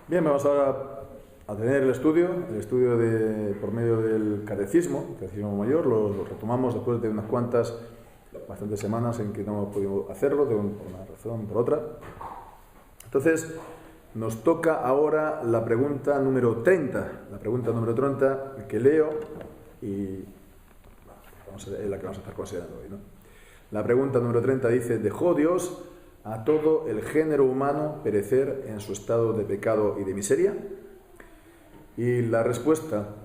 Bien, vamos ahora a tener el estudio por medio del catecismo mayor. Lo retomamos después de unas bastantes semanas en que no hemos podido hacerlo, por una razón o por otra. Entonces, nos toca ahora la pregunta número 30. La pregunta número 30 que leo y es la que vamos a estar considerando hoy, ¿no? La pregunta número 30 dice: ¿dejó Dios a todo el género humano perecer en su estado de pecado y de miseria? Y la respuesta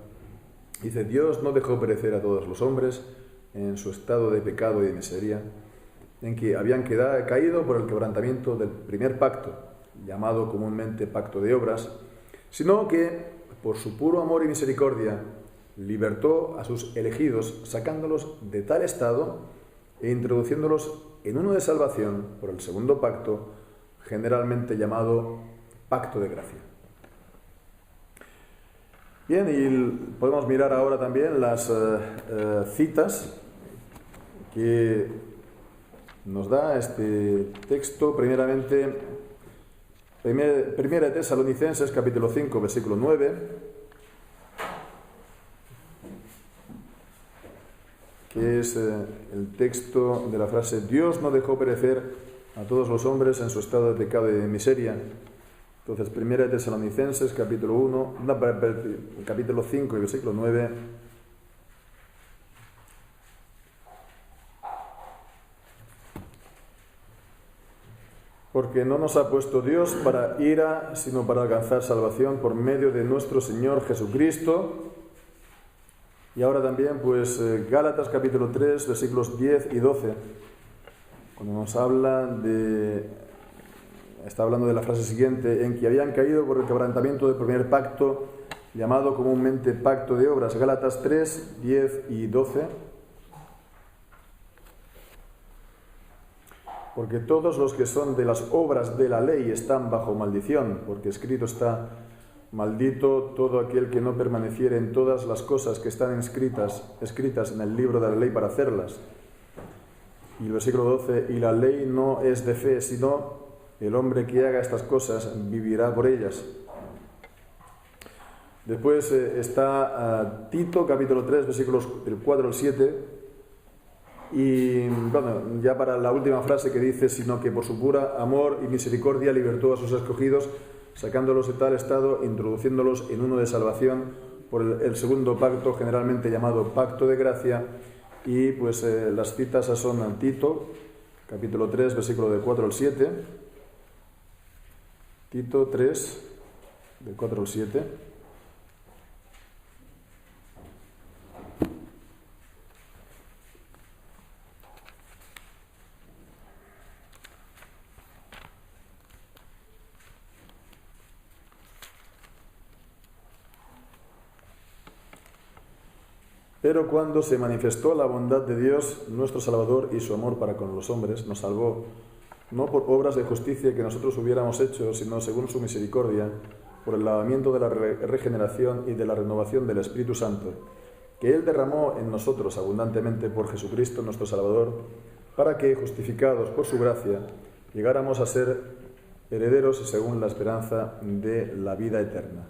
dice: Dios no dejó perecer a todos los hombres en su estado de pecado y de miseria, en que habían caído por el quebrantamiento del primer pacto, llamado comúnmente pacto de obras, sino que, por su puro amor y misericordia, libertó a sus elegidos, sacándolos de tal estado e introduciéndolos en uno de salvación por el segundo pacto, generalmente llamado pacto de gracia. Bien, y podemos mirar ahora también las citas que nos da este texto. Primeramente, Primera de Tesalonicenses, capítulo 5, versículo 9, que es el texto de la frase: Dios no dejó perecer a todos los hombres en su estado de pecado y de miseria. Entonces, Primera de Tesalonicenses, capítulo 5 y versículo 9. Porque no nos ha puesto Dios para ira, sino para alcanzar salvación por medio de nuestro Señor Jesucristo. Y ahora también, Gálatas capítulo 3, versículos 10 y 12, cuando nos está hablando de la frase siguiente: en que habían caído por el quebrantamiento del primer pacto, llamado comúnmente pacto de obras. Gálatas 3, 10 y 12. Porque todos los que son de las obras de la ley están bajo maldición, porque escrito está: maldito todo aquel que no permaneciere en todas las cosas que están escritas en el libro de la ley para hacerlas. Y el versículo 12: y la ley no es de fe, sino el hombre que haga estas cosas vivirá por ellas. Después está Tito, capítulo 3, versículos del 4 al 7. Y bueno, ya para la última frase, que dice: sino que por su pura amor y misericordia libertó a sus escogidos, sacándolos de tal estado, introduciéndolos en uno de salvación por el segundo pacto, generalmente llamado pacto de gracia. Y las citas son Tito, capítulo 3, versículo del 4 al 7. Tito 3, del 4 al 7. Pero cuando se manifestó la bondad de Dios, nuestro Salvador, y su amor para con los hombres, nos salvó, no por obras de justicia que nosotros hubiéramos hecho, sino según su misericordia, por el lavamiento de la regeneración y de la renovación del Espíritu Santo, que Él derramó en nosotros abundantemente por Jesucristo nuestro Salvador, para que, justificados por su gracia, llegáramos a ser herederos según la esperanza de la vida eterna.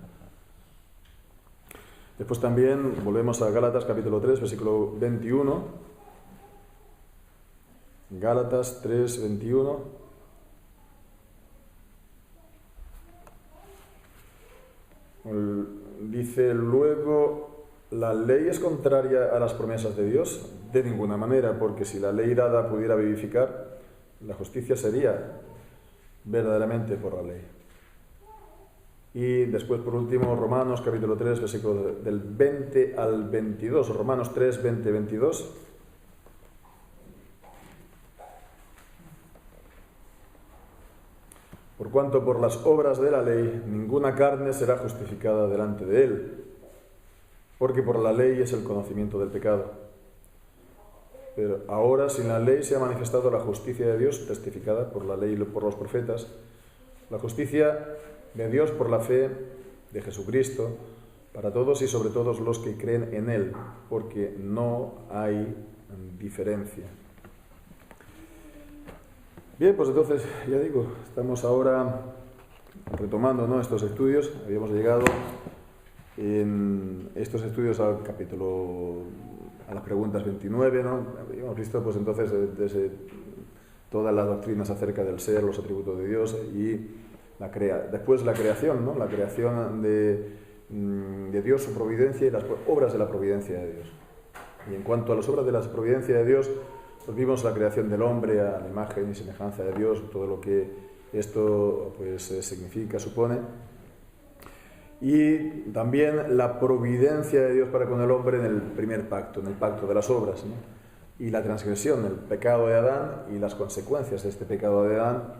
Después también volvemos a Gálatas capítulo 3, versículo 21. Gálatas 3, 21. Dice: luego, ¿la ley es contraria a las promesas de Dios? De ninguna manera, porque si la ley dada pudiera vivificar, la justicia sería verdaderamente por la ley. Y después, por último, Romanos capítulo 3, versículo del 20 al 22. Romanos 3, 20, 22. Por cuanto por las obras de la ley ninguna carne será justificada delante de Él, porque por la ley es el conocimiento del pecado. Pero ahora, sin la ley, se ha manifestado la justicia de Dios, testificada por la ley y por los profetas, la justicia de Dios por la fe de Jesucristo, para todos y sobre todos los que creen en Él, porque no hay diferencia. Bien, entonces, ya digo, estamos ahora retomando, ¿no?, estos estudios. Habíamos llegado en estos estudios al capítulo, a las preguntas 29, ¿no? Habíamos visto pues entonces desde todas las doctrinas acerca del ser, los atributos de Dios y después la creación, ¿no?, la creación de Dios, su providencia y las obras de la providencia de Dios. Y en cuanto a las obras de la providencia de Dios, pues vimos la creación del hombre a la imagen y semejanza de Dios, todo lo que esto pues significa, supone. Y también la providencia de Dios para con el hombre en el primer pacto, en el pacto de las obras, ¿no? Y la transgresión, el pecado de Adán y las consecuencias de este pecado de Adán,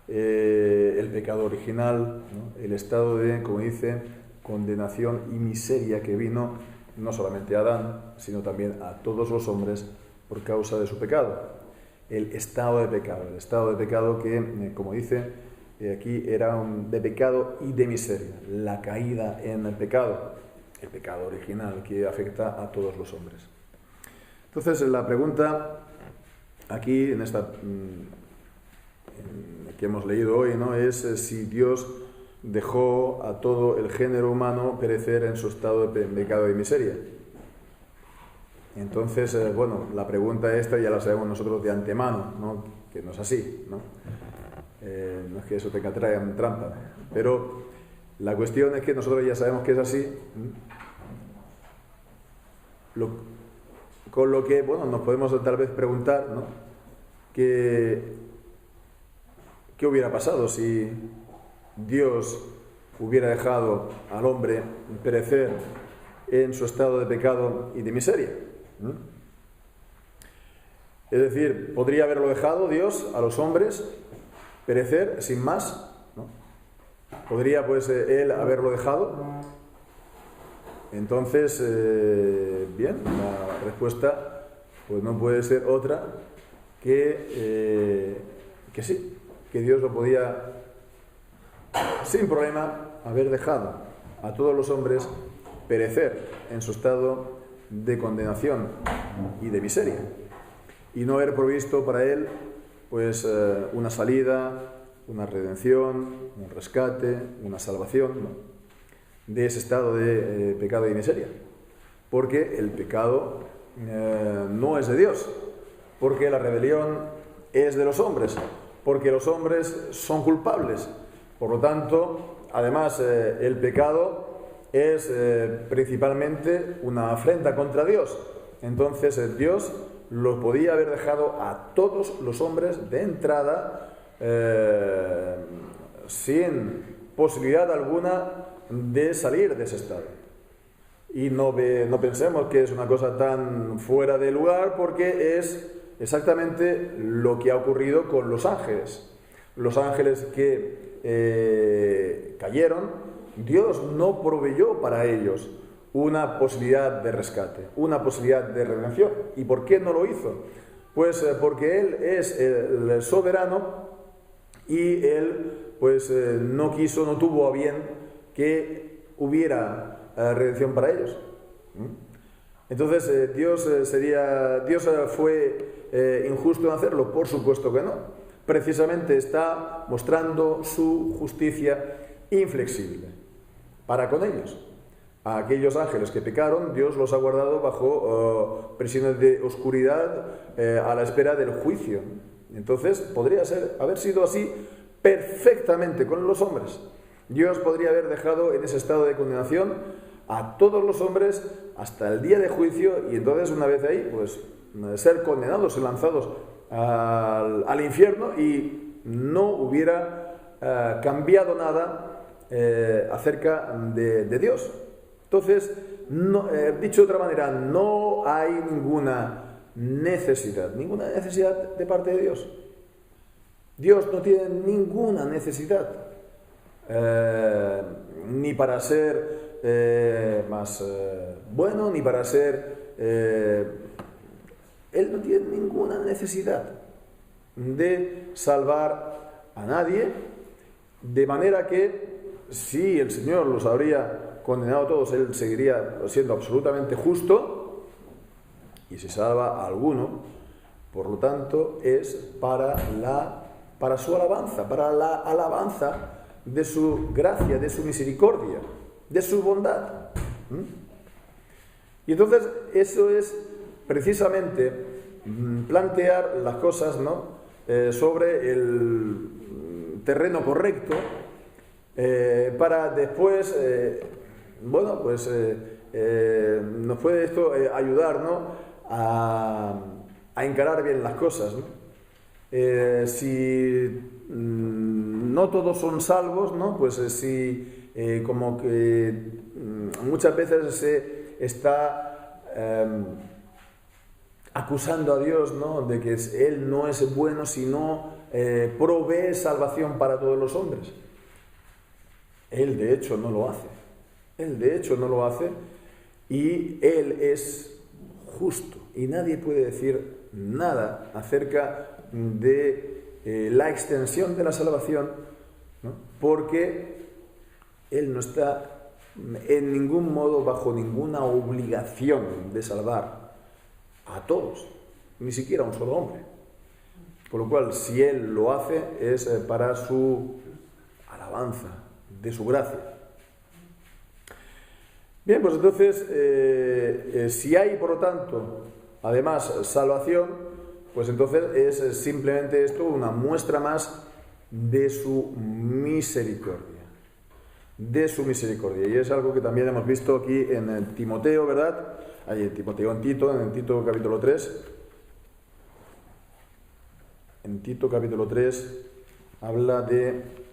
el pecado original, ¿no?, el estado de, como dice, condenación y miseria que vino no solamente a Adán, sino también a todos los hombres por causa de su pecado. El estado de pecado que, como dice aquí, era de pecado y de miseria, la caída en el pecado original que afecta a todos los hombres. Entonces, la pregunta aquí, en esta que hemos leído hoy, ¿no?, es si Dios dejó a todo el género humano perecer en su estado de pecado y miseria. Entonces, bueno, la pregunta esta ya la sabemos nosotros de antemano, ¿no?, que no es así, ¿no? No es que eso tenga trampa, pero la cuestión es que nosotros ya sabemos que es así, con lo que, bueno, nos podemos tal vez preguntar, ¿no?, ¿qué hubiera pasado si Dios hubiera dejado al hombre perecer en su estado de pecado y de miseria? Es decir, ¿podría haberlo dejado Dios a los hombres perecer sin más, ¿no? ¿Podría pues Él haberlo dejado? Entonces, bien, la respuesta pues no puede ser otra que sí, que Dios lo podía sin problema haber dejado a todos los hombres perecer en su estado de condenación y de miseria y no haber provisto para él pues una salida, una redención, un rescate, una salvación, ¿no?, de ese estado de pecado y miseria, porque el pecado no es de Dios, porque la rebelión es de los hombres, porque los hombres son culpables. Por lo tanto, además, el pecado es principalmente una afrenta contra Dios. Entonces, Dios los podía haber dejado a todos los hombres de entrada sin posibilidad alguna de salir de ese estado. Y no pensemos que es una cosa tan fuera de lugar, porque es exactamente lo que ha ocurrido con los ángeles. Los ángeles que cayeron, Dios no proveyó para ellos una posibilidad de rescate, una posibilidad de redención. ¿Y por qué no lo hizo? Pues porque Él es el soberano y Él pues no quiso, no tuvo a bien que hubiera redención para ellos. Entonces, ¿Dios fue injusto en hacerlo? Por supuesto que no. Precisamente está mostrando su justicia inflexible para con ellos. A aquellos ángeles que pecaron, Dios los ha guardado bajo prisiones de oscuridad a la espera del juicio. Entonces, podría haber sido así perfectamente con los hombres. Dios podría haber dejado en ese estado de condenación a todos los hombres hasta el día de juicio, y entonces, una vez ahí, pues ser condenados y lanzados al infierno, y no hubiera cambiado nada acerca de Dios. Entonces, dicho de otra manera, no hay ninguna necesidad de parte de Dios. Dios no tiene ninguna necesidad, ni para ser más bueno, ni para ser... Él no tiene ninguna necesidad de salvar a nadie, de manera que si el Señor los habría condenado a todos, Él seguiría siendo absolutamente justo, y si salva a alguno, por lo tanto, es para su alabanza, para la alabanza de su gracia, de su misericordia, de su bondad. Y entonces eso es precisamente plantear las cosas, ¿no?, sobre el terreno correcto, para después, nos puede esto ayudar, ¿no?, a encarar bien las cosas, ¿no? Si no todos son salvos, ¿no?, pues si como que muchas veces se está acusando a Dios, ¿no?, de que Él no es bueno si no provee salvación para todos los hombres. Él de hecho no lo hace. Él de hecho no lo hace, y Él es justo. Y nadie puede decir nada acerca de la extensión de la salvación, ¿no?, porque Él no está en ningún modo bajo ninguna obligación de salvar a todos, ni siquiera a un solo hombre. Por lo cual, si Él lo hace, es para su alabanza, de su gracia. Bien, pues entonces, si hay, por lo tanto, además, salvación, pues entonces es simplemente esto una muestra más de su misericordia. De su misericordia. Y es algo que también hemos visto aquí en Timoteo, ¿verdad? Ahí en Timoteo, en Tito capítulo 3. En Tito capítulo 3 habla de...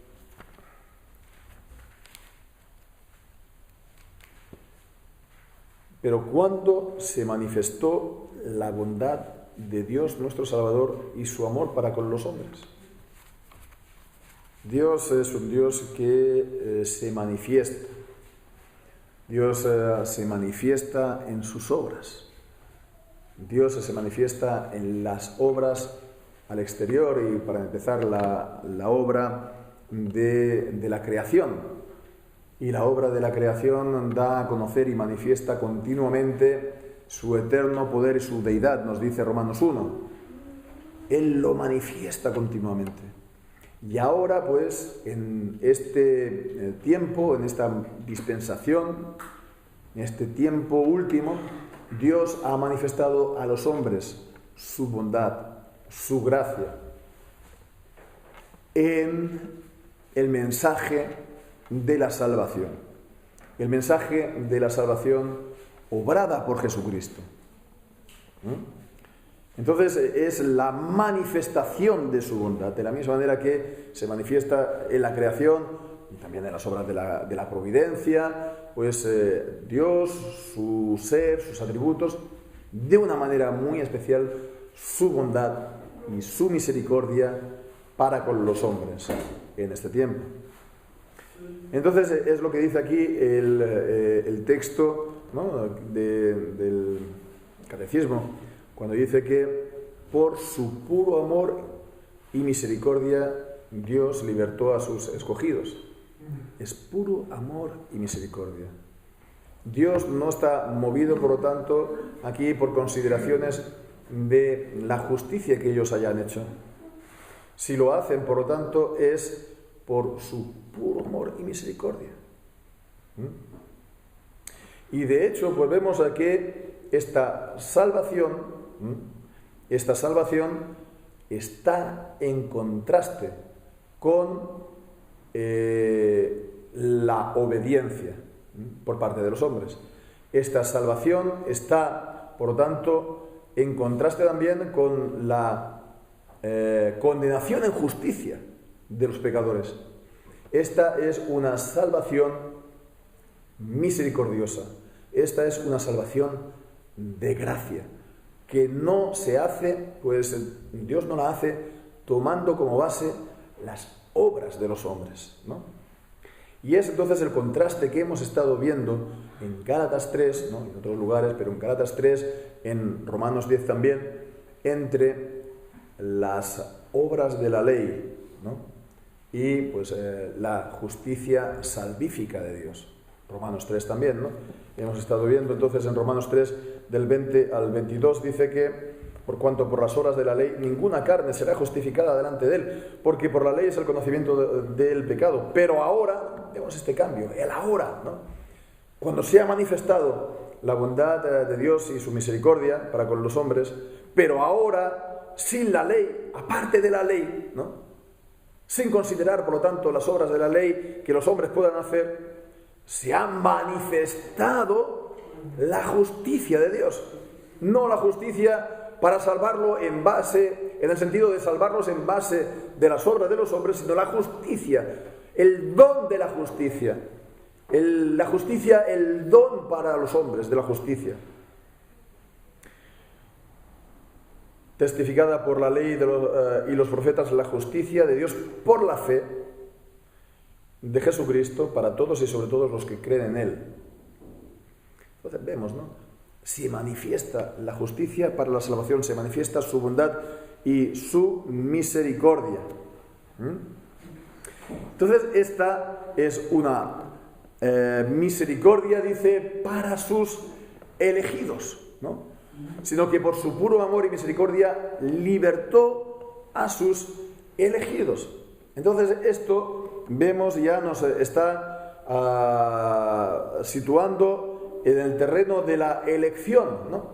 Pero cuando se manifestó la bondad de Dios nuestro Salvador y su amor para con los hombres. Dios es un Dios que se manifiesta. Dios se manifiesta en sus obras. Dios se manifiesta en las obras al exterior, y para empezar la obra de la creación. Y la obra de la creación da a conocer y manifiesta continuamente su eterno poder y su deidad, nos dice Romanos 1. Él lo manifiesta continuamente. Y ahora, pues, en este tiempo, en esta dispensación, en este tiempo último, Dios ha manifestado a los hombres su bondad, su gracia, en el mensaje de la salvación. El mensaje de la salvación obrada por Jesucristo. Entonces es la manifestación de su bondad, de la misma manera que se manifiesta en la creación y también en las obras de la providencia, pues Dios, su ser, sus atributos, de una manera muy especial, su bondad y su misericordia para con los hombres en este tiempo. Entonces es lo que dice aquí el texto, ¿no?, del catecismo, cuando dice que por su puro amor y misericordia Dios libertó a sus escogidos. Es puro amor y misericordia. Dios no está movido, por lo tanto, aquí por consideraciones de la justicia que ellos hayan hecho. Si lo hacen, por lo tanto, es por su puro amor y misericordia. Y de hecho, pues vemos a que esta salvación está en contraste con la obediencia por parte de los hombres. Esta salvación está, por lo tanto, en contraste también con la condenación en justicia de los pecadores. Esta es una salvación misericordiosa. Esta es una salvación de gracia, que no se hace, pues Dios no la hace tomando como base las obras de los hombres, ¿no? Y es entonces el contraste que hemos estado viendo en Gálatas 3, ¿no?, en otros lugares, pero en Gálatas 3, en Romanos 10 también, entre las obras de la ley, ¿no?, y pues la justicia salvífica de Dios. Romanos 3 también, ¿no? Hemos estado viendo entonces en Romanos 3, del 20 al 22, dice que por cuanto por las obras de la ley ninguna carne será justificada delante de él, porque por la ley es el conocimiento del pecado. Pero ahora, vemos este cambio, el ahora, ¿no? Cuando se ha manifestado la bondad de Dios y su misericordia para con los hombres, pero ahora, sin la ley, aparte de la ley, ¿no? Sin considerar, por lo tanto, las obras de la ley que los hombres puedan hacer, se ha manifestado la justicia de Dios. No la justicia para salvarlo en el sentido de salvarlos en base de las obras de los hombres, sino la justicia, el don de la justicia. La justicia, el don para los hombres de la justicia. Testificada por la ley y los profetas, la justicia de Dios por la fe de Jesucristo para todos y sobre todos los que creen en Él. Entonces vemos, ¿no? Se manifiesta la justicia para la salvación, se manifiesta su bondad y su misericordia. Entonces esta es una misericordia, dice, para sus elegidos, ¿no? Sino que por su puro amor y misericordia libertó a sus elegidos. Entonces esto vemos ya nos está situando en el terreno de la elección, ¿no?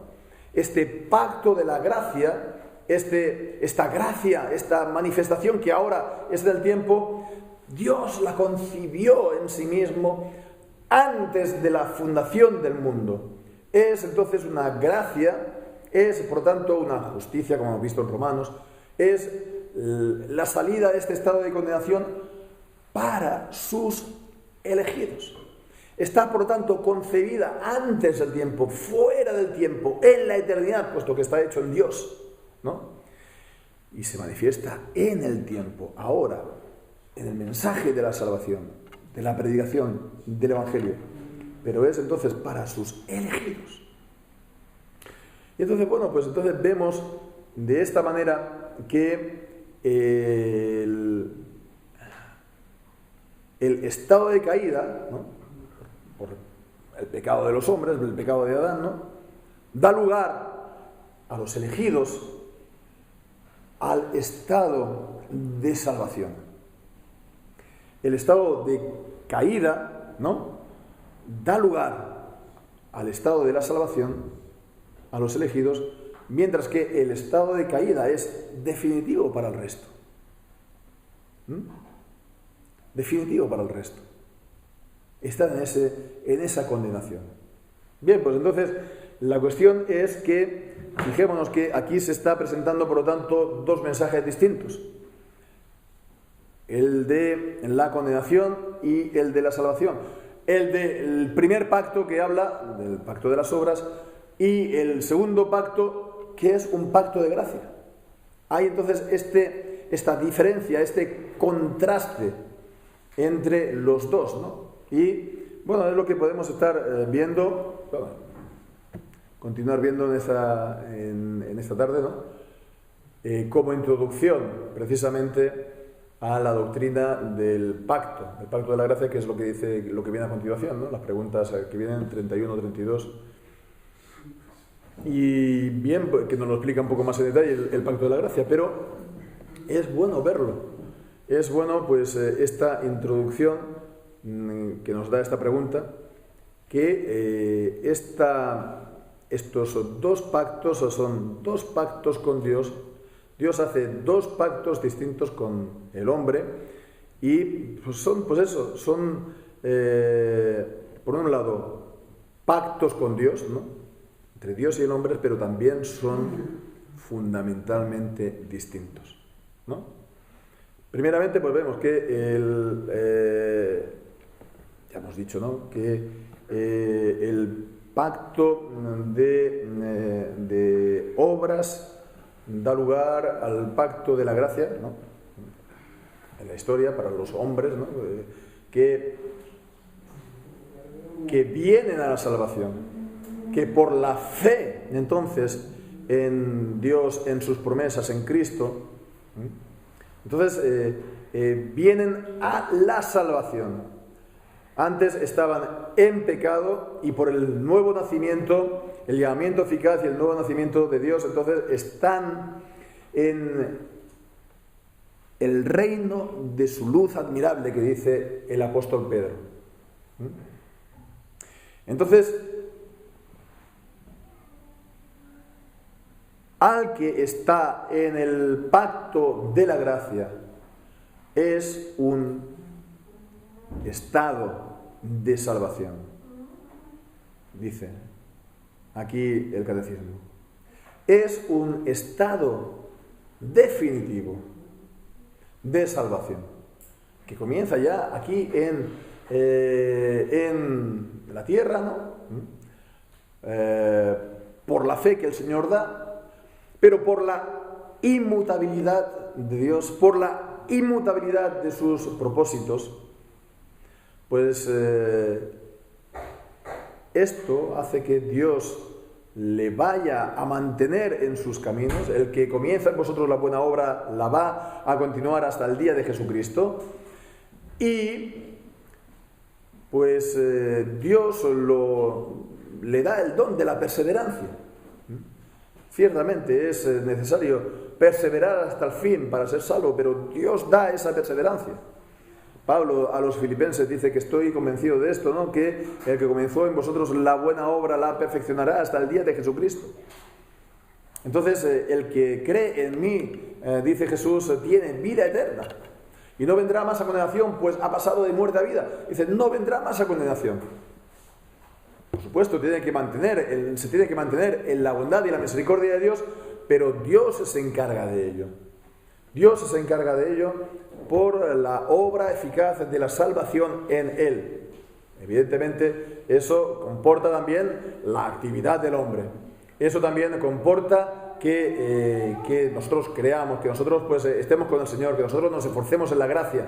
Este pacto de la gracia, esta gracia, esta manifestación que ahora es del tiempo, Dios la concibió en sí mismo antes de la fundación del mundo. Es entonces una gracia, es por tanto una justicia, como hemos visto en Romanos, es la salida de este estado de condenación para sus elegidos. Está, por tanto, concebida antes del tiempo, fuera del tiempo, en la eternidad, puesto que está hecho en Dios, ¿no? Y se manifiesta en el tiempo, ahora, en el mensaje de la salvación, de la predicación del Evangelio. Pero es entonces para sus elegidos. Y entonces, bueno, pues entonces vemos de esta manera que el estado de caída, ¿no? Por el pecado de los hombres, el pecado de Adán, ¿no? Da lugar a los elegidos al estado de salvación. El estado de caída, ¿no? Da lugar al estado de la salvación a los elegidos, mientras que el estado de caída es definitivo para el resto. Definitivo para el resto. Están en esa condenación. Bien, pues entonces la cuestión es que, fijémonos que aquí se está presentando, por lo tanto, dos mensajes distintos. El de la condenación y el de la salvación. El del primer pacto que habla del pacto de las obras y el segundo pacto que es un pacto de gracia. Hay entonces esta diferencia, este contraste entre los dos, ¿no? Y bueno, es lo que podemos estar viendo, bueno, continuar viendo en esta tarde, ¿no? Como introducción precisamente a la doctrina del pacto de la gracia, que es lo que dice, lo que viene a continuación, ¿no? Las preguntas que vienen 31, 32. Y bien, que nos lo explica un poco más en detalle el pacto de la gracia, pero es bueno verlo. Es bueno, pues, esta introducción que nos da esta pregunta, que estos dos pactos son dos pactos con Dios. Dios hace dos pactos distintos con el hombre y pues son, pues eso, son por un lado pactos con Dios, ¿no? Entre Dios y el hombre, pero también son fundamentalmente distintos, ¿no? Primeramente, pues vemos que ya hemos dicho, ¿no? Que el pacto de obras da lugar al pacto de la gracia, ¿no? En la historia, para los hombres, ¿no? que vienen a la salvación, que por la fe, entonces, en Dios, en sus promesas, en Cristo, entonces vienen a la salvación. Antes estaban en pecado y por el nuevo nacimiento, el llamamiento eficaz y el nuevo nacimiento de Dios, entonces están en el reino de su luz admirable, que dice el apóstol Pedro. Entonces, al que está en el pacto de la gracia, es un estado de salvación, dice aquí el catecismo. Es un estado definitivo de salvación, que comienza ya aquí en la tierra, ¿no? Por la fe que el Señor da, pero por la inmutabilidad de Dios, por la inmutabilidad de sus propósitos, pues esto hace que Dios le vaya a mantener en sus caminos. El que comienza en vosotros la buena obra la va a continuar hasta el día de Jesucristo, y pues Dios le da el don de la perseverancia. Ciertamente es necesario perseverar hasta el fin para ser salvo, pero Dios da esa perseverancia. Pablo a los filipenses dice que estoy convencido de esto, ¿no? Que el que comenzó en vosotros la buena obra la perfeccionará hasta el día de Jesucristo. Entonces, el que cree en mí, dice Jesús, tiene vida eterna y no vendrá más a condenación, pues ha pasado de muerte a vida. Dice, no vendrá más a condenación. Por supuesto, se tiene que mantener en la bondad y la misericordia de Dios, pero Dios se encarga de ello. Dios se encarga de ello por la obra eficaz de la salvación en Él. Evidentemente, eso comporta también la actividad del hombre. Eso también comporta que nosotros creamos, que nosotros pues estemos con el Señor, que nosotros nos esforcemos en la gracia,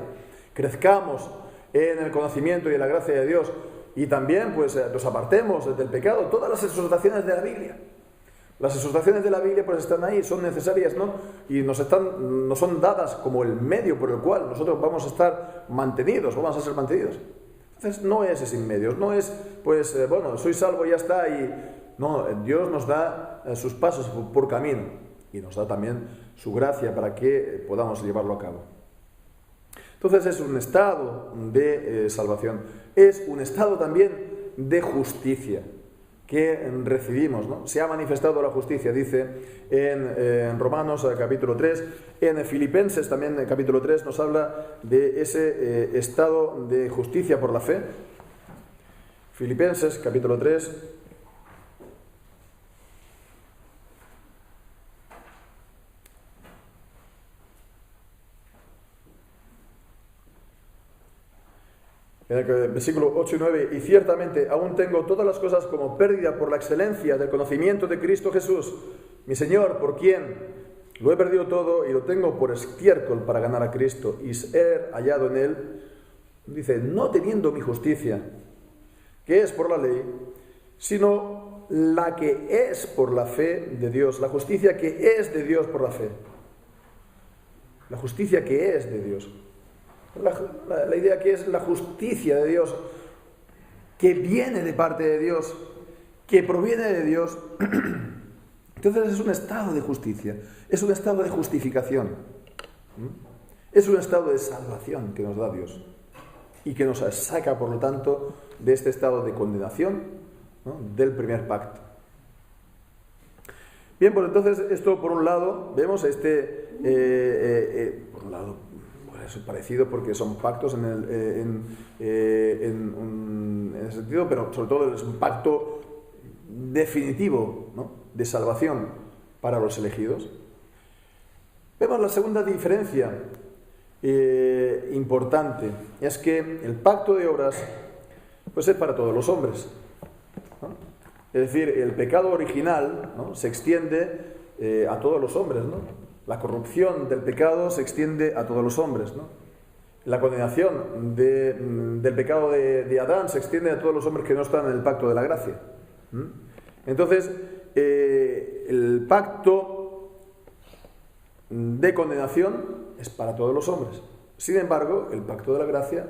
crezcamos en el conocimiento y en la gracia de Dios, y también pues nos apartemos del pecado. Todas las exhortaciones de la Biblia. Las exhortaciones de la Biblia pues están ahí, son necesarias, ¿no? Y nos son dadas como el medio por el cual nosotros vamos a estar mantenidos, vamos a ser mantenidos. Entonces no es sin medios, no es pues, bueno, soy salvo y ya está, y no, Dios nos da sus pasos por camino y nos da también su gracia para que podamos llevarlo a cabo. Entonces es un estado de salvación, es un estado también de justicia que recibimos, ¿no? Se ha manifestado la justicia, dice en Romanos capítulo 3, en Filipenses también capítulo 3 nos habla de ese estado de justicia por la fe. Filipenses capítulo 3, en el versículo 8 y 9, y ciertamente aún tengo todas las cosas como pérdida por la excelencia del conocimiento de Cristo Jesús, mi Señor, por quien lo he perdido todo y lo tengo por estiércol para ganar a Cristo y ser hallado en Él. Dice, no teniendo mi justicia, que es por la ley, sino la que es por la fe de Dios, la justicia que es de Dios por la fe. La justicia que es de Dios. La idea que es la justicia de Dios, que viene de parte de Dios, que proviene de Dios. Entonces es un estado de justicia, es un estado de justificación, es un estado de salvación que nos da Dios y que nos saca, por lo tanto, de este estado de condenación, ¿no?, del primer pacto. Bien, pues entonces esto por un lado, vemos por un lado, es parecido porque son pactos en ese sentido, pero sobre todo es un pacto definitivo, ¿no?, de salvación para los elegidos. Vemos la segunda diferencia importante, es que el pacto de obras pues es para todos los hombres, ¿no? Es decir, el pecado original, ¿no?, se extiende a todos los hombres, ¿no? La corrupción del pecado se extiende a todos los hombres, ¿no? La condenación del pecado de Adán se extiende a todos los hombres que no están en el pacto de la gracia. Entonces, el pacto de condenación es para todos los hombres. Sin embargo, el pacto de la gracia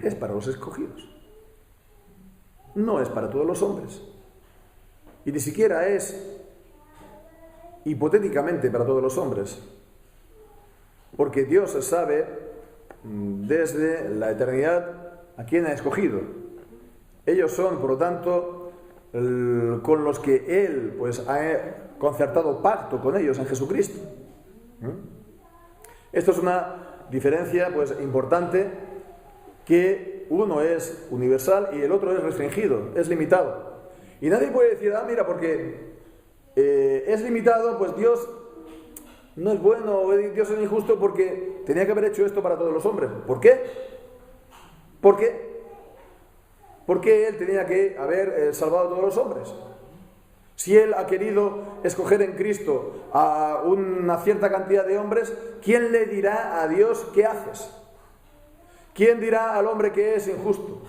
es para los escogidos. No es para todos los hombres. y ni siquiera es hipotéticamente para todos los hombres, porque Dios sabe desde la eternidad a quién ha escogido. Ellos son, por lo tanto, con los que Él pues ha concertado pacto con ellos en Jesucristo. Esto es una diferencia pues importante, que uno es universal y el otro es restringido, es limitado. Y nadie puede decir, mira, porque es limitado, pues Dios no es bueno, o Dios es injusto porque tenía que haber hecho esto para todos los hombres. ¿Por qué? ¿Por qué? Porque Él tenía que haber salvado a todos los hombres. Si Él ha querido escoger en Cristo a una cierta cantidad de hombres, ¿quién le dirá a Dios qué haces? ¿Quién dirá al hombre que es injusto?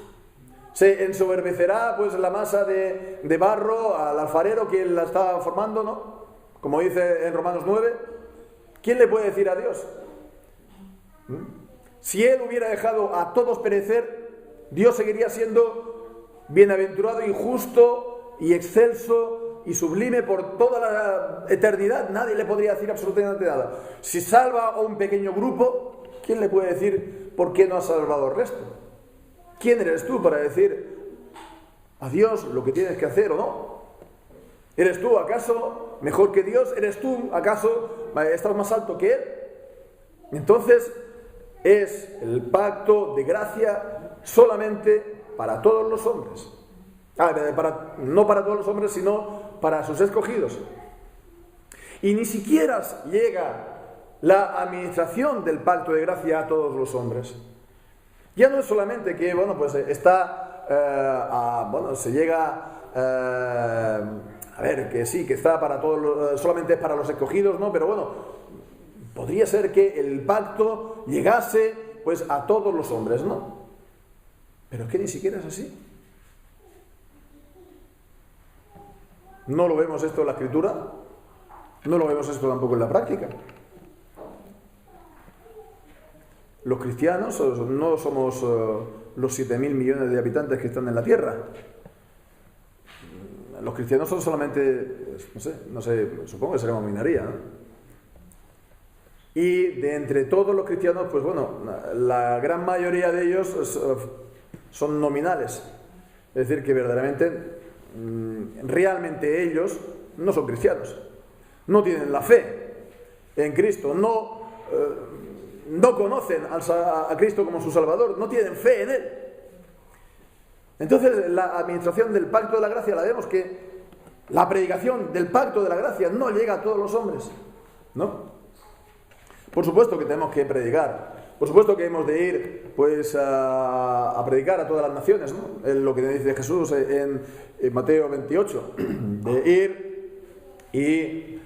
¿Se ensoberbecerá pues la masa de barro al alfarero que la está formando, no? Como dice en Romanos 9. ¿Quién le puede decir a Dios? Si Él hubiera dejado a todos perecer, Dios seguiría siendo bienaventurado y justo y excelso y sublime por toda la eternidad. Nadie le podría decir absolutamente nada. Si salva a un pequeño grupo, ¿quién le puede decir por qué no ha salvado al resto? ¿Quién eres tú para decir a Dios lo que tienes que hacer o no? ¿Eres tú acaso mejor que Dios? ¿Eres tú acaso estás más alto que Él? Entonces es el pacto de gracia solamente para todos los hombres. No para todos los hombres, sino para sus escogidos. Y ni siquiera llega la administración del pacto de gracia a todos los hombres. Ya no es solamente que, pues se llega a ver, que sí, que está para todos, solamente para los escogidos, ¿no? Pero podría ser que el pacto llegase, pues, a todos los hombres, ¿no? Pero es que ni siquiera es así. No lo vemos esto en la Escritura, no lo vemos esto tampoco en la práctica. Los cristianos no somos los 7.000 millones de habitantes que están en la tierra. Los cristianos son solamente, no sé, supongo que seremos minoría, ¿no? Y de entre todos los cristianos, pues la gran mayoría de ellos son nominales. Es decir, que verdaderamente, realmente ellos no son cristianos. No tienen la fe en Cristo, no conocen a Cristo como su Salvador, no tienen fe en Él. Entonces, la administración del pacto de la gracia, la vemos que la predicación del pacto de la gracia no llega a todos los hombres, ¿no? Por supuesto que tenemos que predicar, por supuesto que hemos de ir pues a predicar a todas las naciones, ¿no? Es lo que dice Jesús en Mateo 28, de ir y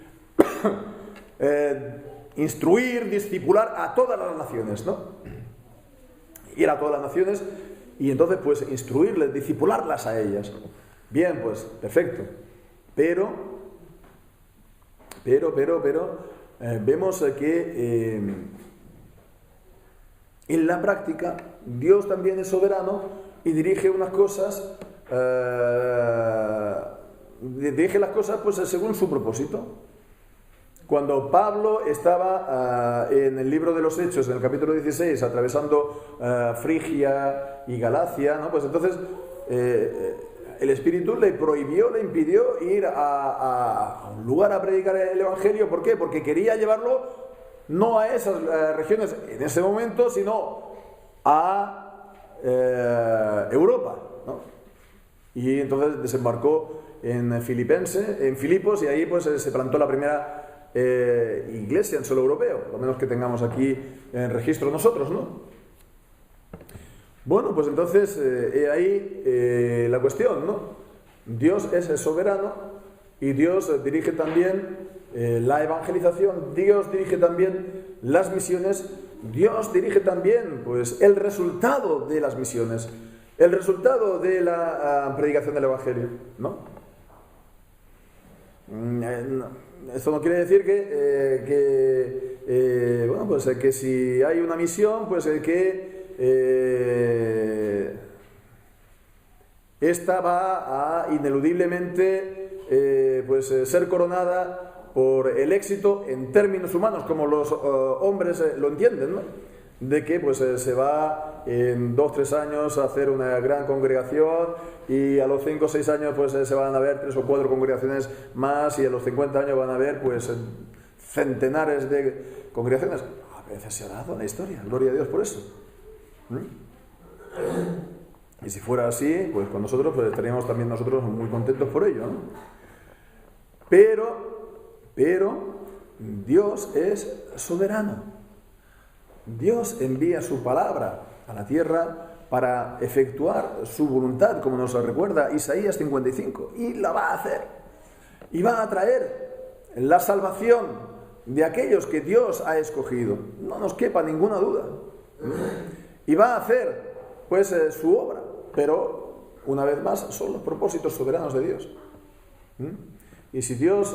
instruir, discipular a todas las naciones, ¿no? Ir a todas las naciones y entonces pues instruirles, discipularlas a ellas. Bien, pues perfecto. Pero vemos que en la práctica Dios también es soberano y dirige unas cosas, dirige las cosas pues según su propósito. Cuando Pablo estaba en el libro de los Hechos, en el capítulo 16, atravesando Frigia y Galacia, ¿no? Pues entonces el Espíritu le impidió ir a un lugar a predicar el Evangelio. ¿Por qué? Porque quería llevarlo no a esas regiones en ese momento, sino a Europa, ¿no? Y entonces desembarcó en Filipos, y ahí pues se plantó la primera iglesia en suelo europeo, lo menos que tengamos aquí en registro nosotros, ¿no? Bueno, pues entonces ahí la cuestión, ¿no? Dios es el soberano y Dios dirige también la evangelización, Dios dirige también las misiones, Dios dirige también pues el resultado de las misiones, el resultado de la predicación del Evangelio, ¿no? Esto no quiere decir que si hay una misión, pues esta va a ineludiblemente ser coronada por el éxito en términos humanos, como los hombres lo entienden, ¿no? De que se va en 2-3 años a hacer una gran congregación y a los 5 o 6 años se van a ver 3 o 4 congregaciones más y a los 50 años van a ver centenares de congregaciones. A veces se ha dado en la historia, gloria a Dios por eso. Y si fuera así, pues con nosotros estaríamos también nosotros muy contentos por ello, ¿no? Pero Dios es soberano. Dios envía su palabra a la tierra para efectuar su voluntad, como nos recuerda Isaías 55, y la va a hacer. Y va a traer la salvación de aquellos que Dios ha escogido. No nos quepa ninguna duda. Y va a hacer, su obra. Pero, una vez más, son los propósitos soberanos de Dios. Y si Dios,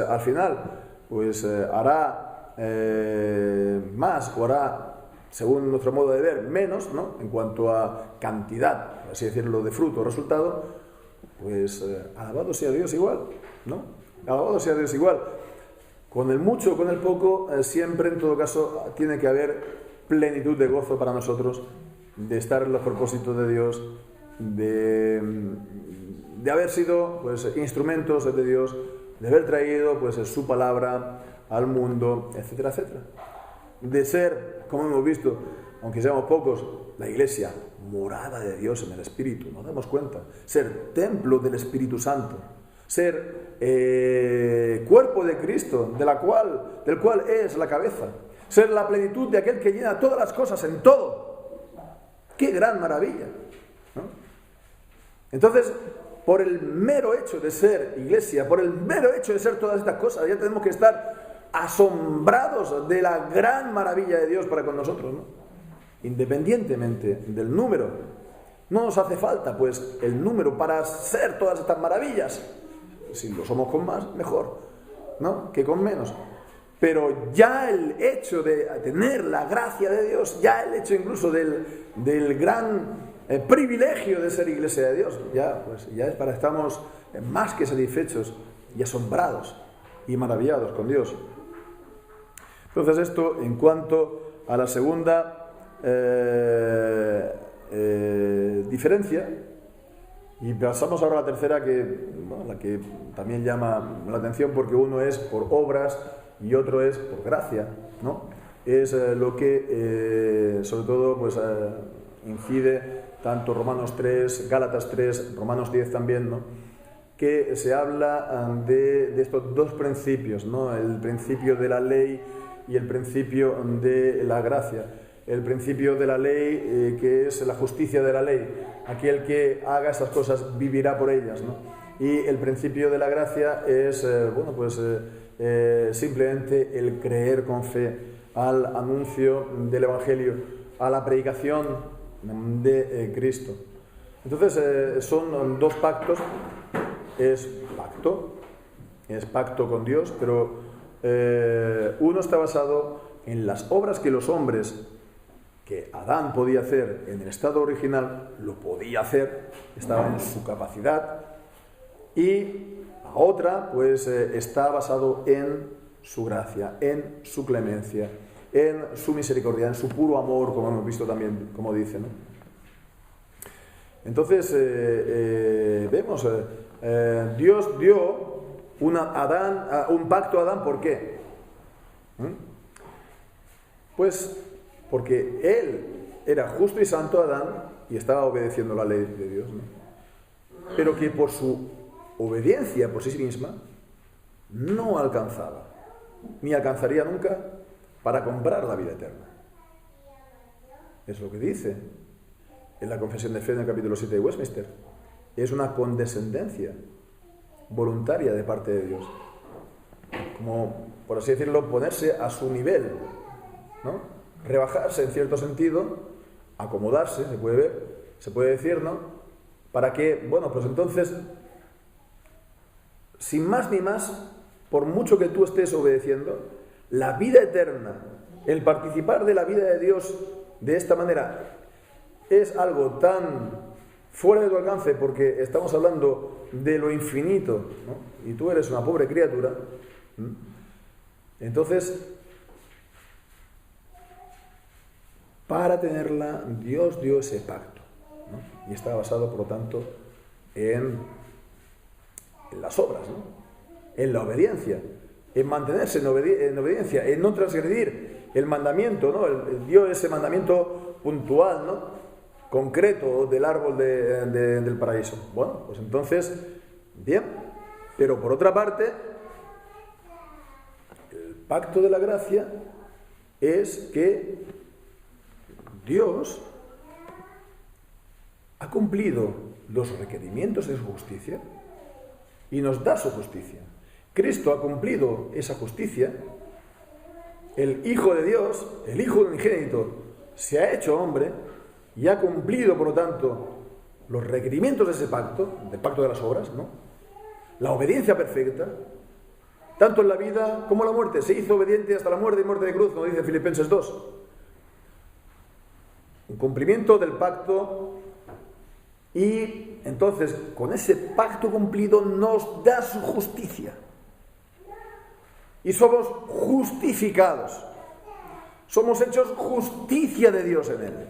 al final, hará más o hará, según nuestro modo de ver, menos, ¿no? En cuanto a cantidad, por así decirlo, de fruto o resultado, alabado sea Dios igual, ¿no? Alabado sea Dios igual. Con el mucho o con el poco, siempre, en todo caso, tiene que haber plenitud de gozo para nosotros, de estar en los propósitos de Dios, de haber sido instrumentos de Dios, de haber traído su palabra al mundo, etcétera, etcétera. De ser, como hemos visto, aunque seamos pocos, la iglesia, morada de Dios en el Espíritu, nos damos cuenta. Ser templo del Espíritu Santo. Ser cuerpo de Cristo, del cual es la cabeza. Ser la plenitud de aquel que llena todas las cosas en todo. ¡Qué gran maravilla! ¿No? Entonces, por el mero hecho de ser iglesia, por el mero hecho de ser todas estas cosas, ya tenemos que estar asombrados de la gran maravilla de Dios para con nosotros, ¿no? Independientemente del número. No nos hace falta, el número para ser todas estas maravillas. Si lo somos con más, mejor, ¿no? Que con menos. Pero ya el hecho de tener la gracia de Dios, ya el hecho incluso del gran privilegio de ser iglesia de Dios, ya es para estamos más que satisfechos y asombrados y maravillados con Dios. Entonces esto en cuanto a la segunda diferencia, y pasamos ahora a la tercera, la que también llama la atención, porque uno es por obras y otro es por gracia, ¿no? Es lo que sobre todo incide tanto Romanos 3, Gálatas 3, Romanos 10 también, ¿no? Que se habla de estos dos principios, ¿no? El principio de la ley y el principio de la gracia. El principio de la ley, que es la justicia de la ley. Aquel que haga esas cosas vivirá por ellas, ¿no? Y el principio de la gracia es, simplemente el creer con fe al anuncio del Evangelio, a la predicación de Cristo. Entonces, son dos pactos. Es pacto con Dios, pero uno está basado en las obras que los hombres, que Adán podía hacer en el estado original, lo podía hacer, estaba en su capacidad, y la otra está basado en su gracia, en su clemencia, en su misericordia, en su puro amor, como hemos visto también, como dice, ¿no? Entonces vemos, Dios dio un pacto a Adán. ¿Por qué? Porque él era justo y santo, Adán, y estaba obedeciendo la ley de Dios, ¿no? Pero que por su obediencia por sí misma no alcanzaba, ni alcanzaría nunca para comprar la vida eterna. Es lo que dice en la Confesión de Fe en el capítulo 7 de Westminster. Es una condescendencia voluntaria de parte de Dios. Como, por así decirlo, ponerse a su nivel, ¿no? Rebajarse en cierto sentido, acomodarse, se puede decir, ¿no? Para que, entonces, sin más ni más, por mucho que tú estés obedeciendo, la vida eterna, el participar de la vida de Dios de esta manera, es algo tan fuera de tu alcance, porque estamos hablando de lo infinito, ¿no? Y tú eres una pobre criatura. Entonces, para tenerla, Dios dio ese pacto, ¿no? Y está basado, por lo tanto, en las obras, ¿no? En la obediencia, en mantenerse en obediencia, en no transgredir el mandamiento, ¿no? Dio ese mandamiento puntual, ¿no? Concreto del árbol del paraíso. Bueno, pues entonces, bien, pero por otra parte, el pacto de la gracia es que Dios ha cumplido los requerimientos de su justicia y nos da su justicia. Cristo ha cumplido esa justicia. El Hijo de Dios, el Hijo unigénito, se ha hecho hombre y ha cumplido, por lo tanto, los requerimientos de ese pacto, del pacto de las obras, ¿no? La obediencia perfecta, tanto en la vida como en la muerte. Se hizo obediente hasta la muerte y muerte de cruz, como dice Filipenses 2. Un cumplimiento del pacto. Y entonces, con ese pacto cumplido, nos da su justicia. Y somos justificados. Somos hechos justicia de Dios en él,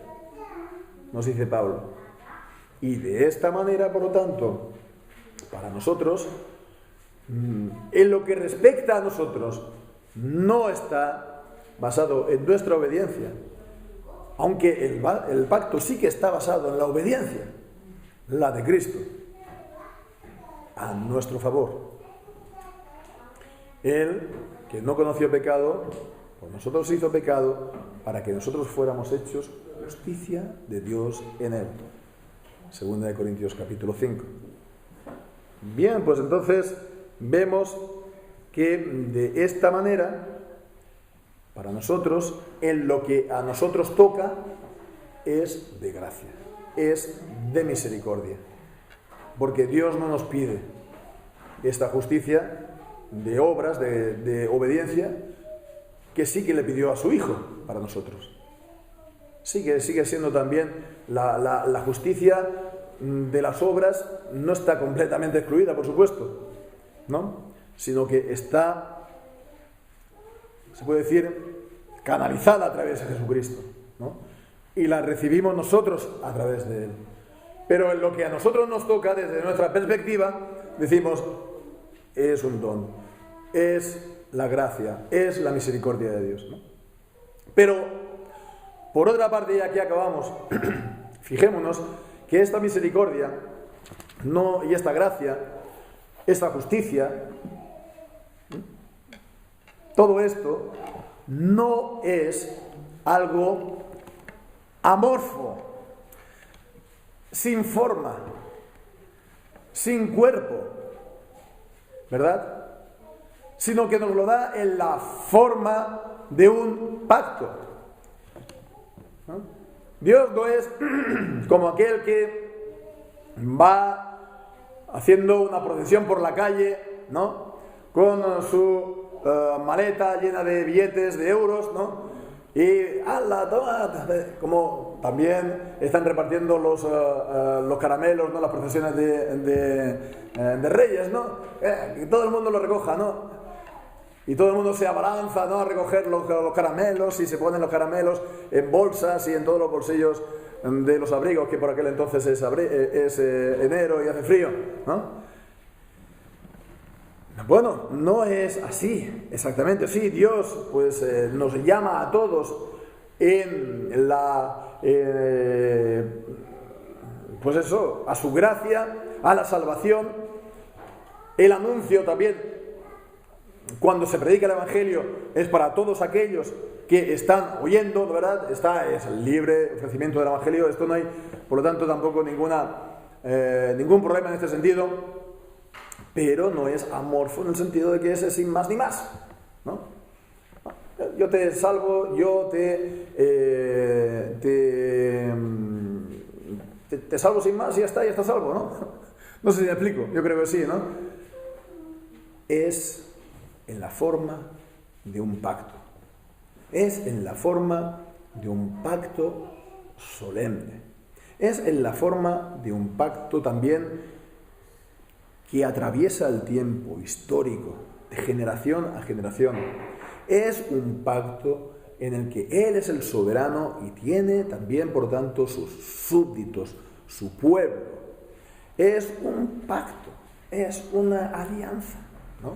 nos dice Pablo. Y de esta manera, por lo tanto, para nosotros, en lo que respecta a nosotros, no está basado en nuestra obediencia, aunque el pacto sí que está basado en la obediencia, la de Cristo, a nuestro favor. Él, que no conoció pecado, por nosotros se hizo pecado, para que nosotros fuéramos hechos justicia de Dios en él. 2 Corintios capítulo 5. Bien, pues entonces vemos que de esta manera, para nosotros, en lo que a nosotros toca, es de gracia, es de misericordia. Porque Dios no nos pide esta justicia de obras, de obediencia, que sí que le pidió a su Hijo para nosotros. Sí que sigue siendo también la justicia de las obras, no está completamente excluida, por supuesto, ¿no? Sino que está, se puede decir, canalizada a través de Jesucristo, ¿no? Y la recibimos nosotros a través de Él. Pero en lo que a nosotros nos toca, desde nuestra perspectiva, decimos, es un don, es la gracia, es la misericordia de Dios, ¿no? Pero, por otra parte, y aquí acabamos, fijémonos que esta misericordia y esta gracia, esta justicia, todo esto no es algo amorfo, sin forma, sin cuerpo, ¿verdad? Sino que nos lo da en la forma de un pacto, ¿no? Dios no es como aquel que va haciendo una procesión por la calle, ¿no? Con su maleta llena de billetes de euros, ¿no? Y ¡hala, toma! Como también están repartiendo los caramelos, ¿no? Las procesiones de Reyes, ¿no? Que todo el mundo lo recoja, ¿no? Y todo el mundo se abalanza, ¿no? A recoger los caramelos, y se ponen los caramelos en bolsas y en todos los bolsillos de los abrigos, que por aquel entonces es enero y hace frío, ¿no? Bueno, no es así, exactamente. Sí, Dios pues nos llama a todos en pues eso, a su gracia, a la salvación. El anuncio también, cuando se predica el Evangelio, es para todos aquellos que están oyendo, ¿verdad? Es el libre ofrecimiento del Evangelio. Esto no hay, por lo tanto, tampoco ningún problema en este sentido. Pero no es amorfo en el sentido de que es sin más ni más, ¿no? Yo te salvo, yo te salvo sin más y ya está salvo, ¿no? No sé si me explico, yo creo que sí, ¿no? Es en la forma de un pacto. Es en la forma de un pacto solemne. Es en la forma de un pacto también que atraviesa el tiempo histórico, de generación a generación. Es un pacto en el que Él es el soberano y tiene también, por tanto, sus súbditos, su pueblo. Es un pacto, es una alianza, ¿no?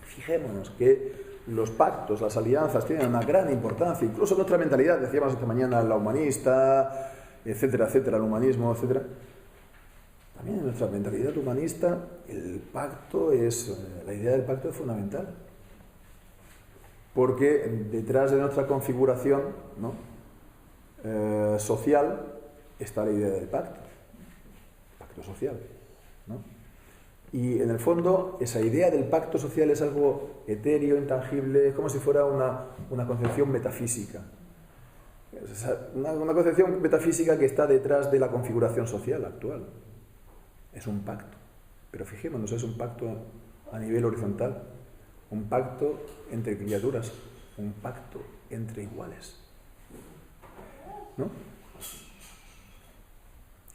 Fijémonos que los pactos, las alianzas tienen una gran importancia, incluso en nuestra mentalidad, decíamos esta mañana, la humanista, etcétera, etcétera, el humanismo, etcétera. También en nuestra mentalidad humanista, el pacto la idea del pacto es fundamental. Porque detrás de nuestra configuración, ¿no?, social está la idea del pacto social, ¿no? Y en el fondo esa idea del pacto social es algo etéreo, intangible, es como si fuera una concepción metafísica. Una concepción metafísica que está detrás de la configuración social actual. Es un pacto, pero fijémonos, es un pacto a nivel horizontal, un pacto entre criaturas, un pacto entre iguales, ¿no?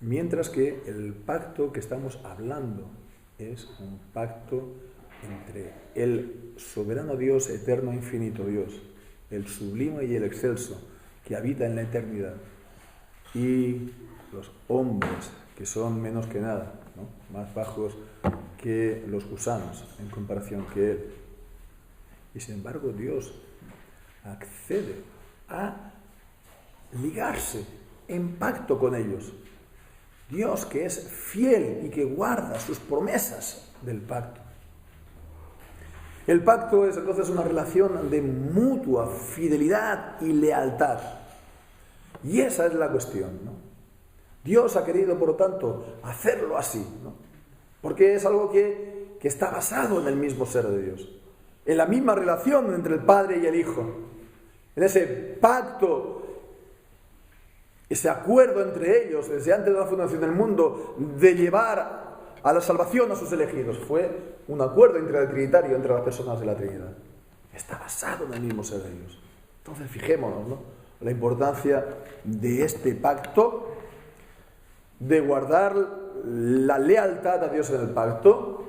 Mientras que el pacto que estamos hablando es un pacto entre el soberano Dios, eterno, infinito Dios, el sublime y el excelso, que habita en la eternidad, y los hombres, que son menos que nada, ¿no?, más bajos que los gusanos en comparación que Él. Y sin embargo Dios accede a ligarse en pacto con ellos. Dios, que es fiel y que guarda sus promesas del pacto. El pacto es entonces una relación de mutua fidelidad y lealtad. Y esa es la cuestión, ¿no? Dios ha querido, por lo tanto, hacerlo así, ¿no? Porque es algo que está basado en el mismo ser de Dios, en la misma relación entre el Padre y el Hijo, en ese pacto, ese acuerdo entre ellos, desde antes de la fundación del mundo, de llevar a la salvación a sus elegidos. Fue un acuerdo trinitario entre las personas de la Trinidad. Está basado en el mismo ser de Dios. Entonces, fijémonos, ¿no?, la importancia de este pacto, de guardar la lealtad a Dios en el pacto,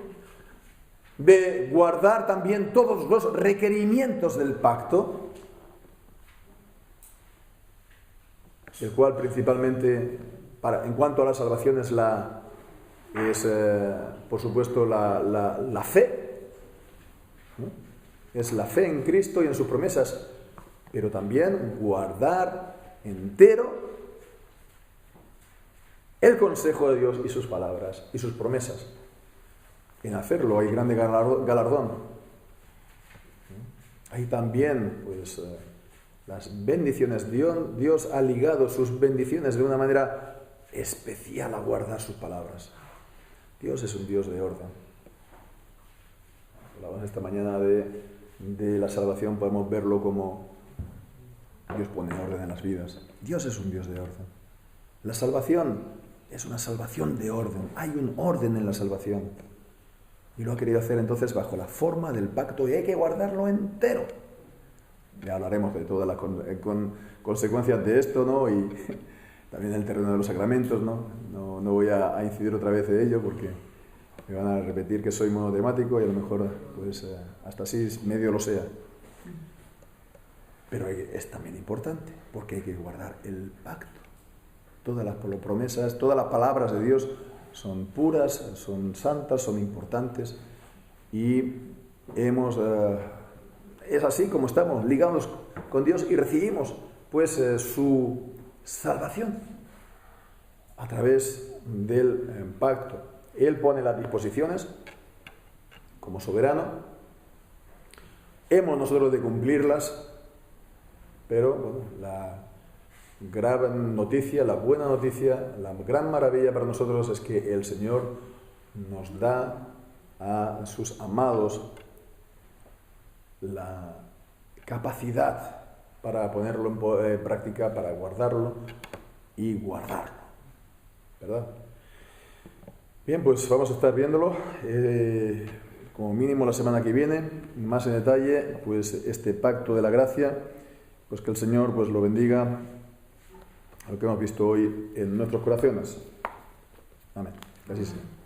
de guardar también todos los requerimientos del pacto, el cual principalmente, en cuanto a la salvación, es por supuesto la fe, ¿no? Es la fe en Cristo y en sus promesas, pero también guardar entero el consejo de Dios y sus palabras y sus promesas. En hacerlo hay grande galardón. Hay también, pues, las bendiciones. Dios ha ligado sus bendiciones de una manera especial a guardar sus palabras. Dios es un Dios de orden. Hablábamos esta mañana de la salvación, podemos verlo como Dios pone orden en las vidas. Dios es un Dios de orden. La salvación es una salvación de orden. Hay un orden en la salvación. Y lo ha querido hacer entonces bajo la forma del pacto, y hay que guardarlo entero. Ya hablaremos de todas las consecuencias de esto, ¿no? Y también el terreno de los sacramentos, ¿no? No voy a incidir otra vez en ello porque me van a repetir que soy monotemático y a lo mejor, pues, hasta así medio lo sea. Pero es también importante porque hay que guardar el pacto. Todas las promesas, todas las palabras de Dios son puras, son santas, son importantes, y es así como estamos ligados con Dios y recibimos, pues, su salvación a través del pacto. Él pone las disposiciones como soberano, hemos nosotros de cumplirlas, pero bueno, la gran noticia, la buena noticia, la gran maravilla para nosotros es que el Señor nos da a sus amados la capacidad para ponerlo en práctica, para guardarlo y guardarlo, ¿verdad? Bien, pues vamos a estar viéndolo como mínimo la semana que viene, más en detalle, pues este pacto de la gracia, pues que el Señor, pues, lo bendiga a lo que hemos visto hoy en nuestros corazones. Amén. Que así sea.